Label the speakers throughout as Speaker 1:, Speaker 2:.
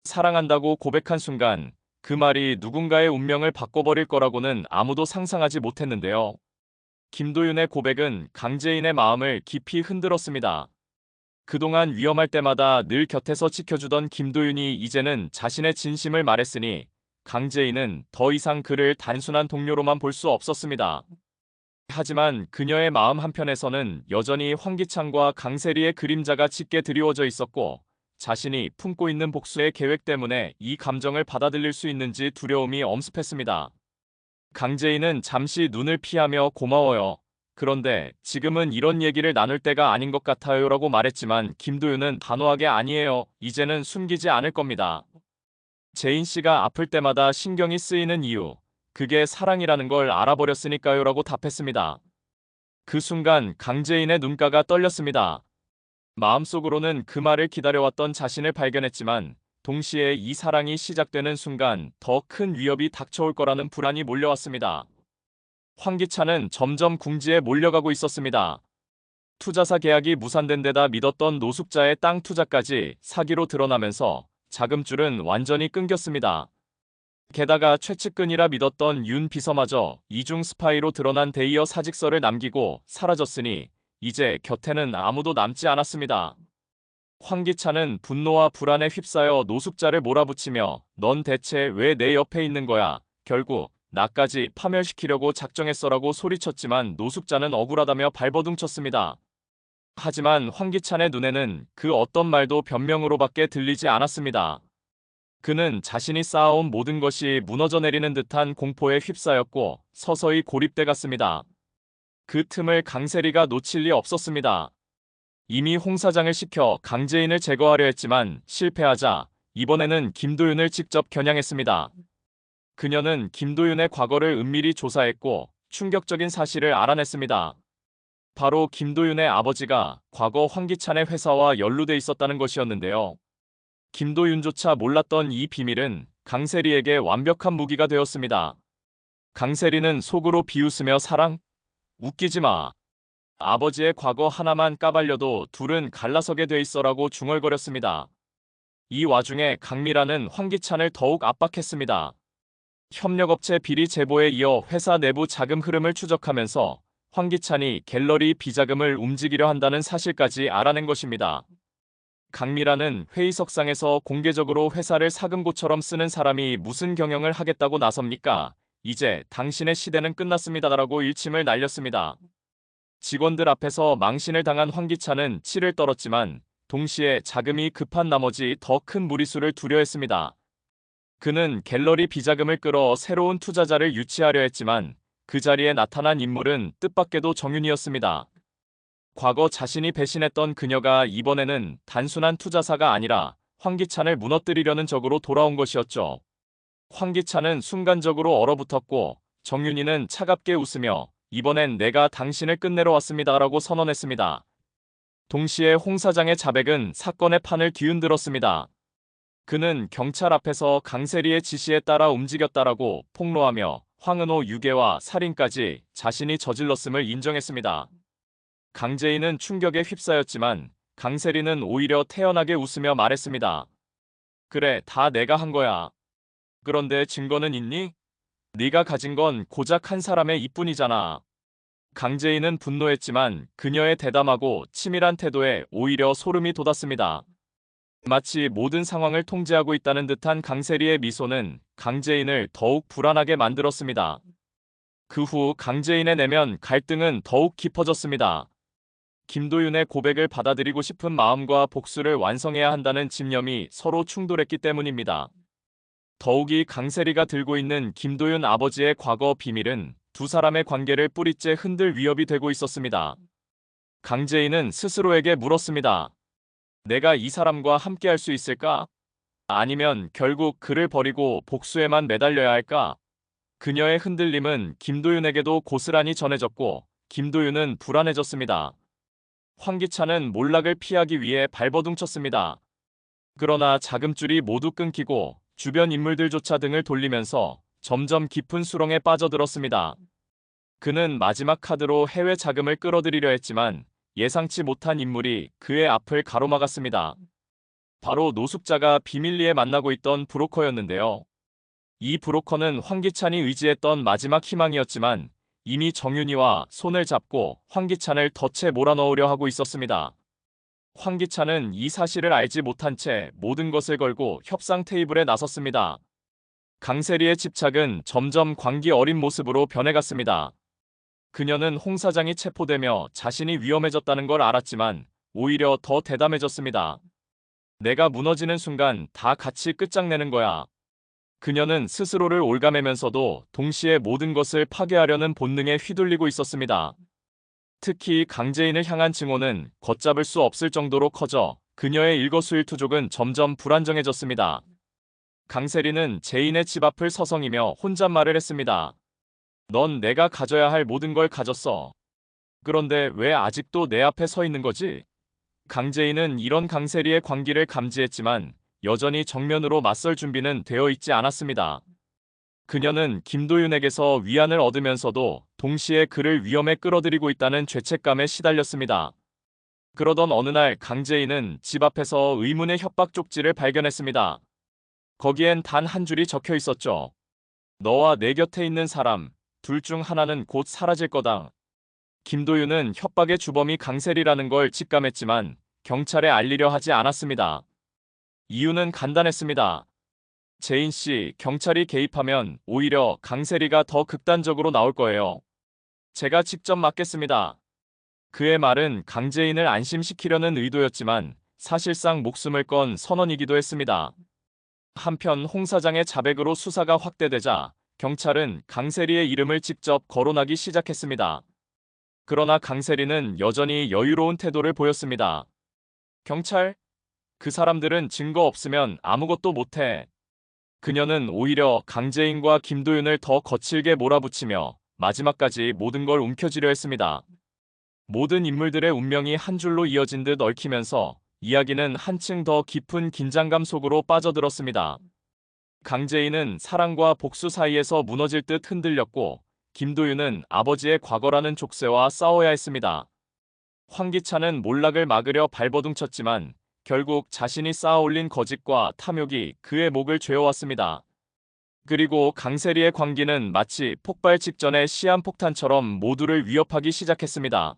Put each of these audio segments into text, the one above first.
Speaker 1: 사랑한다고 고백한 순간 그 말이 누군가의 운명을 바꿔버릴 거라고는 아무도 상상하지 못했는데요. 김도윤의 고백은 강재인의 마음을 깊이 흔들었습니다. 그동안 위험할 때마다 늘 곁에서 지켜주던 김도윤이 이제는 자신의 진심을 말했으니 강재인은 더 이상 그를 단순한 동료로만 볼 수 없었습니다. 하지만 그녀의 마음 한편에서는 여전히 황기찬과 강세리의 그림자가 짙게 드리워져 있었고, 자신이 품고 있는 복수의 계획 때문에 이 감정을 받아들일 수 있는지 두려움이 엄습했습니다. 강재인은 잠시 눈을 피하며 고마워요. 그런데 지금은 이런 얘기를 나눌 때가 아닌 것 같아요라고 말했지만 김도윤은 단호하게 아니에요. 이제는 숨기지 않을 겁니다. 재인 씨가 아플 때마다 신경이 쓰이는 이유, 그게 사랑이라는 걸 알아버렸으니까요라고 답했습니다. 그 순간 강재인의 눈가가 떨렸습니다. 마음속으로는 그 말을 기다려왔던 자신을 발견했지만 동시에 이 사랑이 시작되는 순간 더 큰 위협이 닥쳐올 거라는 불안이 몰려왔습니다. 황기찬은 점점 궁지에 몰려가고 있었습니다. 투자사 계약이 무산된 데다 믿었던 노숙자의 땅 투자까지 사기로 드러나면서 자금줄은 완전히 끊겼습니다. 게다가 최측근이라 믿었던 윤 비서마저 이중 스파이로 드러난 대이어 사직서를 남기고 사라졌으니 이제 곁에는 아무도 남지 않았습니다. 황기찬은 분노와 불안에 휩싸여 노숙자를 몰아붙이며 넌 대체 왜 내 옆에 있는 거야? 결국 나까지 파멸시키려고 작정했어라고 소리쳤지만 노숙자는 억울하다며 발버둥쳤습니다. 하지만 황기찬의 눈에는 그 어떤 말도 변명으로밖에 들리지 않았습니다. 그는 자신이 쌓아온 모든 것이 무너져 내리는 듯한 공포에 휩싸였고 서서히 고립돼 갔습니다. 그 틈을 강세리가 놓칠 리 없었습니다. 이미 홍 사장을 시켜 강재인을 제거하려 했지만 실패하자 이번에는 김도윤을 직접 겨냥했습니다. 그녀는 김도윤의 과거를 은밀히 조사했고 충격적인 사실을 알아냈습니다. 바로 김도윤의 아버지가 과거 황기찬의 회사와 연루돼 있었다는 것이었는데요. 김도윤조차 몰랐던 이 비밀은 강세리에게 완벽한 무기가 되었습니다. 강세리는 속으로 비웃으며 사랑? 웃기지 마. 아버지의 과거 하나만 까발려도 둘은 갈라서게 돼 있어라고 중얼거렸습니다. 이 와중에 강미라는 황기찬을 더욱 압박했습니다. 협력업체 비리 제보에 이어 회사 내부 자금 흐름을 추적하면서 황기찬이 갤러리 비자금을 움직이려 한다는 사실까지 알아낸 것입니다. 강미라는 회의석상에서 공개적으로 회사를 사금고처럼 쓰는 사람이 무슨 경영을 하겠다고 나섭니까? 이제 당신의 시대는 끝났습니다라고 일침을 날렸습니다. 직원들 앞에서 망신을 당한 황기찬은 치를 떨었지만 동시에 자금이 급한 나머지 더 큰 무리수를 두려워했습니다. 그는 갤러리 비자금을 끌어 새로운 투자자를 유치하려 했지만 그 자리에 나타난 인물은 뜻밖에도 정윤이었습니다. 과거 자신이 배신했던 그녀가 이번에는 단순한 투자사가 아니라 황기찬을 무너뜨리려는 적으로 돌아온 것이었죠. 황기찬은 순간적으로 얼어붙었고 정윤이는 차갑게 웃으며 이번엔 내가 당신을 끝내러 왔습니다라고 선언했습니다. 동시에 홍 사장의 자백은 사건의 판을 뒤흔들었습니다. 그는 경찰 앞에서 강세리의 지시에 따라 움직였다라고 폭로하며 황은호 유괴와 살인까지 자신이 저질렀음을 인정했습니다. 강재인은 충격에 휩싸였지만 강세리는 오히려 태연하게 웃으며 말했습니다. 그래, 다 내가 한 거야. 그런데 증거는 있니? 네가 가진 건 고작 한 사람의 이뿐이잖아. 강재인은 분노했지만 그녀의 대담하고 치밀한 태도에 오히려 소름이 돋았습니다. 마치 모든 상황을 통제하고 있다는 듯한 강세리의 미소는 강재인을 더욱 불안하게 만들었습니다. 그 후 강재인의 내면 갈등은 더욱 깊어졌습니다. 김도윤의 고백을 받아들이고 싶은 마음과 복수를 완성해야 한다는 집념이 서로 충돌했기 때문입니다. 더욱이 강세리가 들고 있는 김도윤 아버지의 과거 비밀은 두 사람의 관계를 뿌리째 흔들 위협이 되고 있었습니다. 강재인은 스스로에게 물었습니다. 내가 이 사람과 함께할 수 있을까? 아니면 결국 그를 버리고 복수에만 매달려야 할까? 그녀의 흔들림은 김도윤에게도 고스란히 전해졌고 김도윤은 불안해졌습니다. 황기찬은 몰락을 피하기 위해 발버둥쳤습니다. 그러나 자금줄이 모두 끊기고 주변 인물들조차 등을 돌리면서 점점 깊은 수렁에 빠져들었습니다. 그는 마지막 카드로 해외 자금을 끌어들이려 했지만 예상치 못한 인물이 그의 앞을 가로막았습니다. 바로 노숙자가 비밀리에 만나고 있던 브로커였는데요. 이 브로커는 황기찬이 의지했던 마지막 희망이었지만 이미 정윤이와 손을 잡고 황기찬을 덫에 몰아넣으려 하고 있었습니다. 황기찬은 이 사실을 알지 못한 채 모든 것을 걸고 협상 테이블에 나섰습니다. 강세리의 집착은 점점 광기 어린 모습으로 변해갔습니다. 그녀는 홍 사장이 체포되며 자신이 위험해졌다는 걸 알았지만 오히려 더 대담해졌습니다. 내가 무너지는 순간 다 같이 끝장내는 거야. 그녀는 스스로를 올가매면서도 동시에 모든 것을 파괴하려는 본능에 휘둘리고 있었습니다. 특히 강재인을 향한 증오는 걷잡을 수 없을 정도로 커져 그녀의 일거수일투족은 점점 불안정해졌습니다. 강세리는 재인의 집 앞을 서성이며 혼잣말을 했습니다. 넌 내가 가져야 할 모든 걸 가졌어. 그런데 왜 아직도 내 앞에 서 있는 거지? 강재인은 이런 강세리의 광기를 감지했지만 여전히 정면으로 맞설 준비는 되어 있지 않았습니다. 그녀는 김도윤에게서 위안을 얻으면서도 동시에 그를 위험에 끌어들이고 있다는 죄책감에 시달렸습니다. 그러던 어느 날 강재인은 집 앞에서 의문의 협박 쪽지를 발견했습니다. 거기엔 단 한 줄이 적혀 있었죠. 너와 내 곁에 있는 사람, 둘 중 하나는 곧 사라질 거다. 김도윤은 협박의 주범이 강세리라는 걸 직감했지만 경찰에 알리려 하지 않았습니다. 이유는 간단했습니다. 재인 씨, 경찰이 개입하면 오히려 강세리가 더 극단적으로 나올 거예요. 제가 직접 맡겠습니다. 그의 말은 강재인을 안심시키려는 의도였지만 사실상 목숨을 건 선언이기도 했습니다. 한편 홍 사장의 자백으로 수사가 확대되자 경찰은 강세리의 이름을 직접 거론하기 시작했습니다. 그러나 강세리는 여전히 여유로운 태도를 보였습니다. 경찰? 그 사람들은 증거 없으면 아무것도 못해. 그녀는 오히려 강재인과 김도윤을 더 거칠게 몰아붙이며 마지막까지 모든 걸 움켜쥐려 했습니다. 모든 인물들의 운명이 한 줄로 이어진 듯 얽히면서 이야기는 한층 더 깊은 긴장감 속으로 빠져들었습니다. 강재인은 사랑과 복수 사이에서 무너질 듯 흔들렸고 김도윤은 아버지의 과거라는 족쇄와 싸워야 했습니다. 황기찬은 몰락을 막으려 발버둥쳤지만 결국 자신이 쌓아올린 거짓과 탐욕이 그의 목을 죄어왔습니다. 그리고 강세리의 광기는 마치 폭발 직전의 시한폭탄처럼 모두를 위협하기 시작했습니다.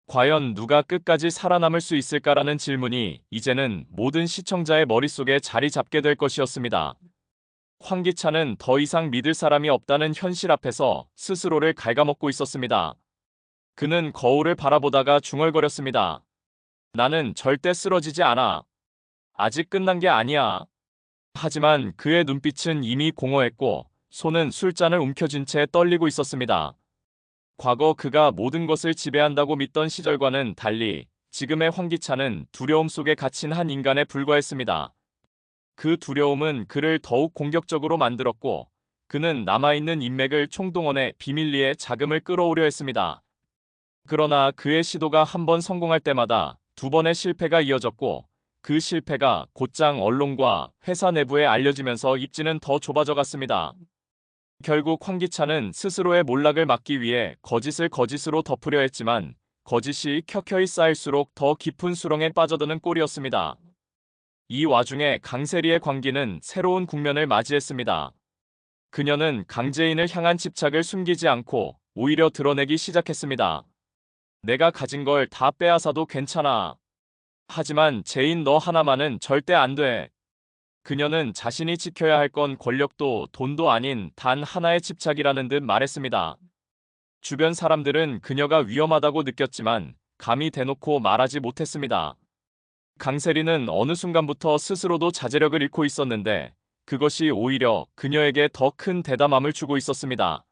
Speaker 1: 과연 누가 끝까지 살아남을 수 있을까라는 질문이 이제는 모든 시청자의 머릿속에 자리 잡게 될 것이었습니다. 황기찬은 더 이상 믿을 사람이 없다는 현실 앞에서 스스로를 갉아먹고 있었습니다. 그는 거울을 바라보다가 중얼거렸습니다. 나는 절대 쓰러지지 않아. 아직 끝난 게 아니야. 하지만 그의 눈빛은 이미 공허했고 손은 술잔을 움켜쥔 채 떨리고 있었습니다. 과거 그가 모든 것을 지배한다고 믿던 시절과는 달리 지금의 황기찬은 두려움 속에 갇힌 한 인간에 불과했습니다. 그 두려움은 그를 더욱 공격적으로 만들었고 그는 남아있는 인맥을 총동원해 비밀리에 자금을 끌어오려 했습니다. 그러나 그의 시도가 한 번 성공할 때마다 두 번의 실패가 이어졌고 그 실패가 곧장 언론과 회사 내부에 알려지면서 입지는 더 좁아져 갔습니다. 결국 황기찬은 스스로의 몰락을 막기 위해 거짓을 거짓으로 덮으려 했지만 거짓이 켜켜이 쌓일수록 더 깊은 수렁에 빠져드는 꼴이었습니다. 이 와중에 강세리의 광기는 새로운 국면을 맞이했습니다. 그녀는 강재인을 향한 집착을 숨기지 않고 오히려 드러내기 시작했습니다. 내가 가진 걸 다 빼앗아도 괜찮아. 하지만 재인 너 하나만은 절대 안 돼. 그녀는 자신이 지켜야 할 건 권력도 돈도 아닌 단 하나의 집착이라는 듯 말했습니다. 주변 사람들은 그녀가 위험하다고 느꼈지만 감히 대놓고 말하지 못했습니다. 강세리는 어느 순간부터 스스로도 자제력을 잃고 있었는데 그것이 오히려 그녀에게 더 큰 대담함을 주고 있었습니다.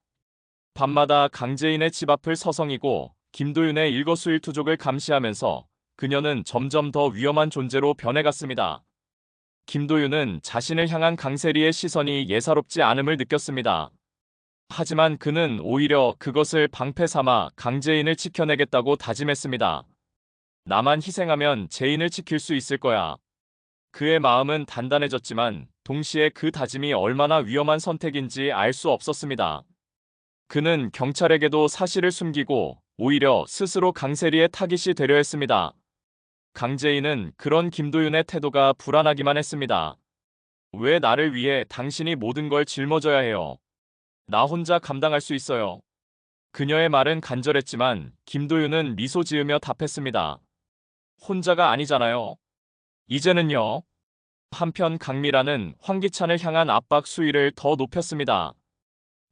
Speaker 1: 밤마다 강재인의 집 앞을 서성이고 김도윤의 일거수일투족을 감시하면서 그녀는 점점 더 위험한 존재로 변해갔습니다. 김도윤은 자신을 향한 강세리의 시선이 예사롭지 않음을 느꼈습니다. 하지만 그는 오히려 그것을 방패 삼아 강재인을 지켜내겠다고 다짐했습니다. 나만 희생하면 재인을 지킬 수 있을 거야. 그의 마음은 단단해졌지만 동시에 그 다짐이 얼마나 위험한 선택인지 알 수 없었습니다. 그는 경찰에게도 사실을 숨기고 오히려 스스로 강세리의 타깃이 되려 했습니다. 강재인은 그런 김도윤의 태도가 불안하기만 했습니다. 왜 나를 위해 당신이 모든 걸 짊어져야 해요? 나 혼자 감당할 수 있어요. 그녀의 말은 간절했지만 김도윤은 미소 지으며 답했습니다. 혼자가 아니잖아요. 이제는요. 한편 강미라는 황기찬을 향한 압박 수위를 더 높였습니다.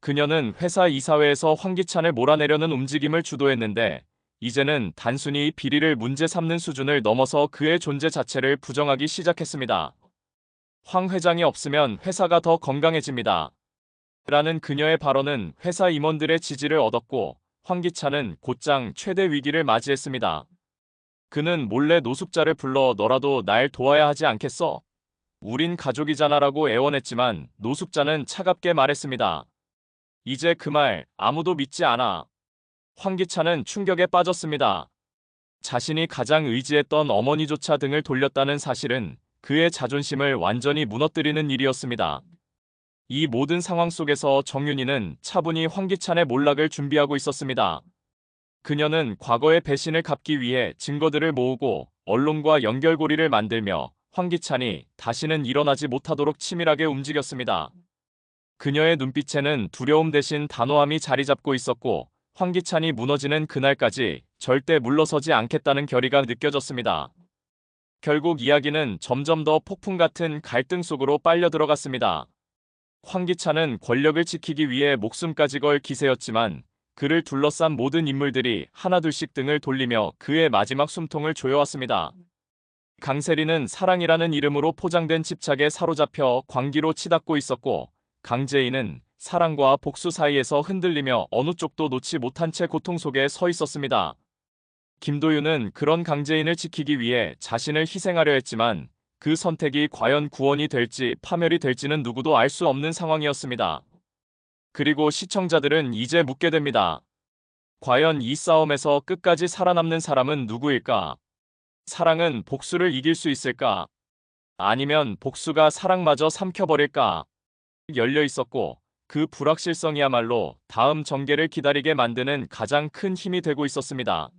Speaker 1: 그녀는 회사 이사회에서 황기찬을 몰아내려는 움직임을 주도했는데 이제는 단순히 비리를 문제 삼는 수준을 넘어서 그의 존재 자체를 부정하기 시작했습니다. 황 회장이 없으면 회사가 더 건강해집니다. 라는 그녀의 발언은 회사 임원들의 지지를 얻었고 황기찬은 곧장 최대 위기를 맞이했습니다. 그는 몰래 노숙자를 불러 너라도 날 도와야 하지 않겠어? 우린 가족이잖아라고 애원했지만 노숙자는 차갑게 말했습니다. 이제 그 말 아무도 믿지 않아. 황기찬은 충격에 빠졌습니다. 자신이 가장 의지했던 어머니조차 등을 돌렸다는 사실은 그의 자존심을 완전히 무너뜨리는 일이었습니다. 이 모든 상황 속에서 정윤희는 차분히 황기찬의 몰락을 준비하고 있었습니다. 그녀는 과거의 배신을 갚기 위해 증거들을 모으고 언론과 연결고리를 만들며 황기찬이 다시는 일어나지 못하도록 치밀하게 움직였습니다. 그녀의 눈빛에는 두려움 대신 단호함이 자리 잡고 있었고 황기찬이 무너지는 그날까지 절대 물러서지 않겠다는 결의가 느껴졌습니다. 결국 이야기는 점점 더 폭풍 같은 갈등 속으로 빨려 들어갔습니다. 황기찬은 권력을 지키기 위해 목숨까지 걸 기세였지만 그를 둘러싼 모든 인물들이 하나둘씩 등을 돌리며 그의 마지막 숨통을 조여왔습니다. 강세리는 사랑이라는 이름으로 포장된 집착에 사로잡혀 광기로 치닫고 있었고 강재인은 사랑과 복수 사이에서 흔들리며 어느 쪽도 놓지 못한 채 고통 속에 서 있었습니다. 김도윤은 그런 강재인을 지키기 위해 자신을 희생하려 했지만 그 선택이 과연 구원이 될지 파멸이 될지는 누구도 알 수 없는 상황이었습니다. 그리고 시청자들은 이제 묻게 됩니다. 과연 이 싸움에서 끝까지 살아남는 사람은 누구일까? 사랑은 복수를 이길 수 있을까? 아니면 복수가 사랑마저 삼켜버릴까? 열려 있었고 그 불확실성이야말로 다음 전개를 기다리게 만드는 가장 큰 힘이 되고 있었습니다.